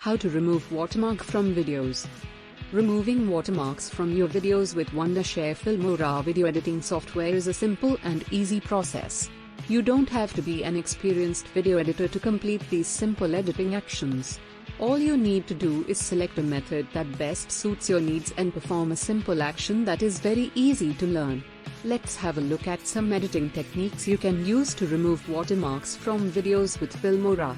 How to remove watermark from videos. Removing watermarks from your videos with Wondershare Filmora video editing software is a simple and easy process. You don't have to be an experienced video editor to complete these simple editing actions. All you need to do is select a method that best suits your needs and perform a simple action that is very easy to learn. Let's have a look at some editing techniques you can use to remove watermarks from videos with Filmora.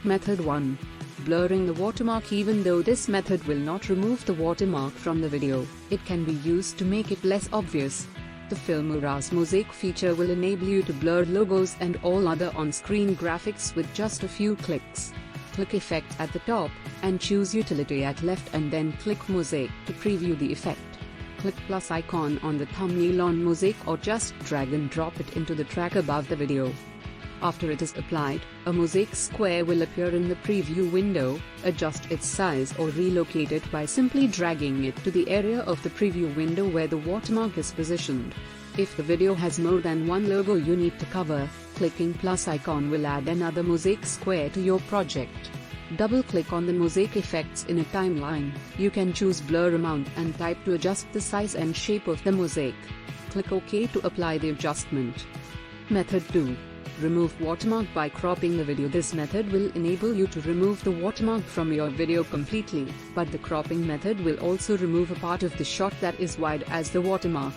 Method 1. Blurring the watermark. Even though this method will not remove the watermark from the video, it can be used to make it less obvious. The Filmora's mosaic feature will enable you to blur logos and all other on-screen graphics with just a few clicks. Click Effect at the top, and choose Utility at left and then click Mosaic to preview the effect. Click plus icon on the thumbnail on mosaic or just drag and drop it into the track above the video. After it is applied, a mosaic square will appear in the preview window. Adjust its size or relocate it by simply dragging it to the area of the preview window where the watermark is positioned. If the video has more than one logo you need to cover, clicking plus icon will add another mosaic square to your project. Double-click on the mosaic effects in a timeline. You can choose blur amount and type to adjust the size and shape of the mosaic. Click OK to apply the adjustment. Method 2. Remove watermark by cropping the video. This method will enable you to remove the watermark from your video completely, but the cropping method will also remove a part of the shot that is wide as the watermark.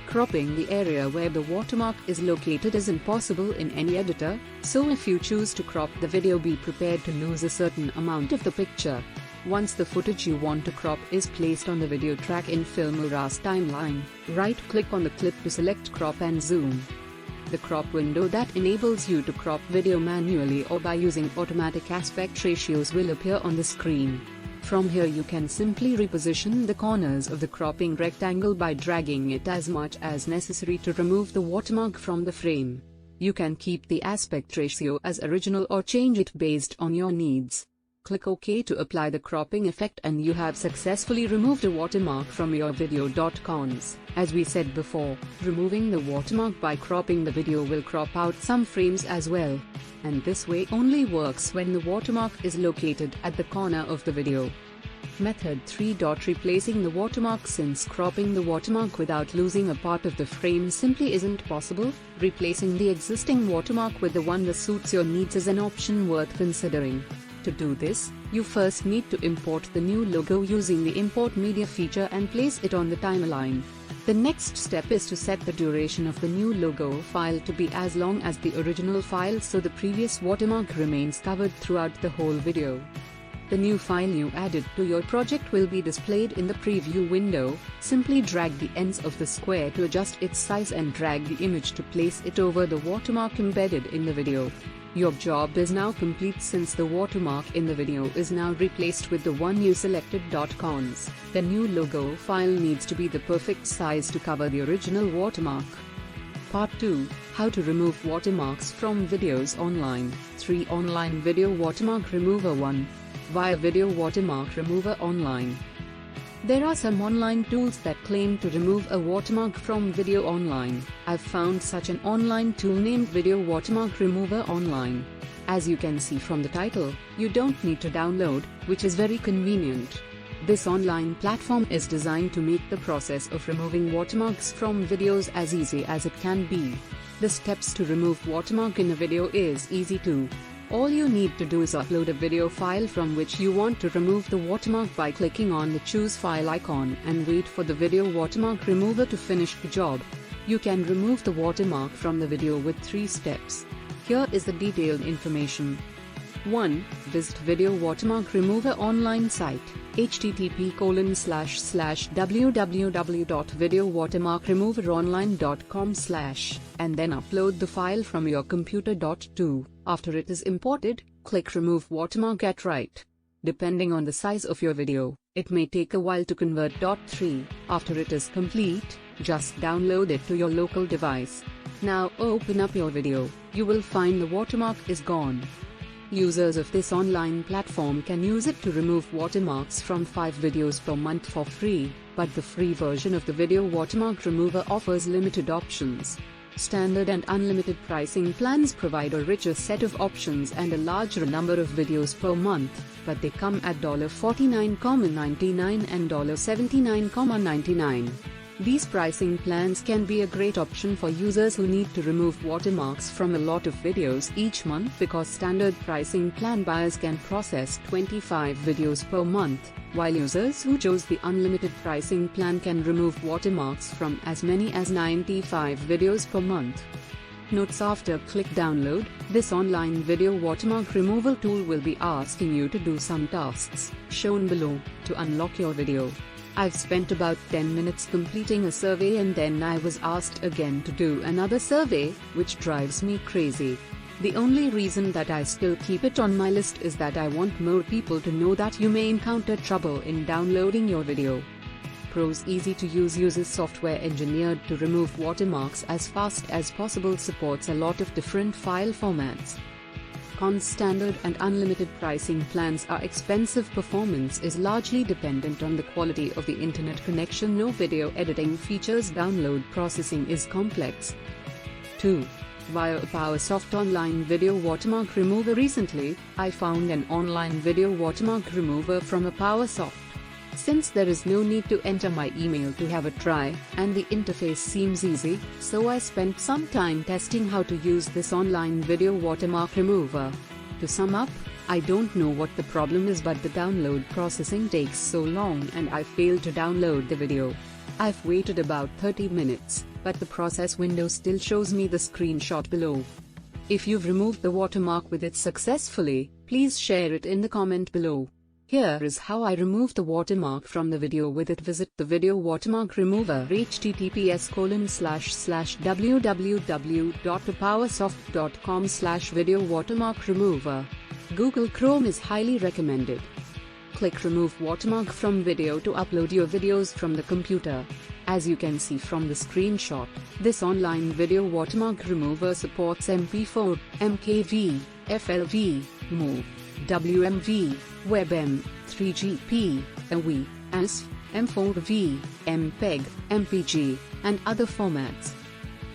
Cropping the area where the watermark is located is impossible in any editor, so if you choose to crop the video, be prepared to lose a certain amount of the picture. Once the footage you want to crop is placed on the video track in Filmora's timeline, right-click on the clip to select Crop and Zoom. The crop window that enables you to crop video manually or by using automatic aspect ratios will appear on the screen. From here you can simply reposition the corners of the cropping rectangle by dragging it as much as necessary to remove the watermark from the frame. You can keep the aspect ratio as original or change it based on your needs. Click OK to apply the cropping effect and you have successfully removed a watermark from your video. Cons. As we said before, removing the watermark by cropping the video will crop out some frames as well. And this way only works when the watermark is located at the corner of the video. Method 3. Replacing the watermark. Since cropping the watermark without losing a part of the frame simply isn't possible, replacing the existing watermark with the one that suits your needs is an option worth considering. To do this, you first need to import the new logo using the Import Media feature and place it on the timeline. The next step is to set the duration of the new logo file to be as long as the original file so the previous watermark remains covered throughout the whole video. The new file you added to your project will be displayed in the preview window. Simply drag the ends of the square to adjust its size and drag the image to place it over the watermark embedded in the video. Your job is now complete since the watermark in the video is now replaced with the one you selected. Cons. The new logo file needs to be the perfect size to cover the original watermark. Part 2. How to remove watermarks from videos online. 3. Online Video Watermark Remover. 1. Via Video Watermark Remover Online. There are some online tools that claim to remove a watermark from video online. I've found such an online tool named Video Watermark Remover Online. As you can see from the title, you don't need to download, which is very convenient. This online platform is designed to make the process of removing watermarks from videos as easy as it can be. The steps to remove watermark in a video is easy too. All you need to do is upload a video file from which you want to remove the watermark by clicking on the Choose File icon and wait for the Video Watermark Remover to finish the job. You can remove the watermark from the video with 3 steps. Here is the detailed information. 1. Visit Video Watermark Remover online site, http://www.videowatermarkremoveronline.com/ and then upload the file from your computer. 2. After it is imported, click Remove Watermark at right. Depending on the size of your video, it may take a while to convert. 3. After it is complete, just download it to your local device. Now open up your video, you will find the watermark is gone. Users of this online platform can use it to remove watermarks from 5 videos per month for free, but the free version of the Video Watermark Remover offers limited options. Standard and unlimited pricing plans provide a richer set of options and a larger number of videos per month, but they come at $49.99 and $79.99. These pricing plans can be a great option for users who need to remove watermarks from a lot of videos each month, because standard pricing plan buyers can process 25 videos per month, while users who chose the unlimited pricing plan can remove watermarks from as many as 95 videos per month. Notes: after click download, this online video watermark removal tool will be asking you to do some tasks shown below to unlock your video. I've spent about 10 minutes completing a survey, and then I was asked again to do another survey, which drives me crazy. The only reason that I still keep it on my list is that I want more people to know that you may encounter trouble in downloading your video. Pros: easy to use, uses software engineered to remove watermarks as fast as possible, supports a lot of different file formats. Cons: standard and unlimited pricing plans are expensive. Performance is largely dependent on the quality of the internet connection. No video editing features. Download processing is complex. 2. Via a PowerSoft online video watermark remover. Recently, I found an online video watermark remover from a PowerSoft. Since there is no need to enter my email to have a try, and the interface seems easy, so I spent some time testing how to use this online video watermark remover. To sum up, I don't know what the problem is, but the download processing takes so long and I failed to download the video. I've waited about 30 minutes, but the process window still shows me the screenshot below. If you've removed the watermark with it successfully, please share it in the comment below. Here is how I removed the watermark from the video with it. Visit the video watermark remover https://www.powersoft.com/video watermark remover. Google Chrome is highly recommended. Click Remove Watermark from Video to upload your videos from the computer. As you can see from the screenshot, this online video watermark remover supports MP4, MKV, FLV, MOV, WMV, WebM, 3GP, AWI, ASF, M4V, MPEG, MPG, and other formats.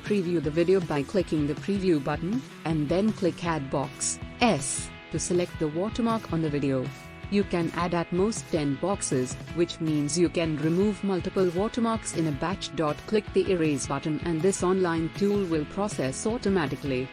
Preview the video by clicking the preview button, and then click Add Box S to select the watermark on the video. You can add at most 10 boxes, which means you can remove multiple watermarks in a batch. Click the Erase button and this online tool will process automatically.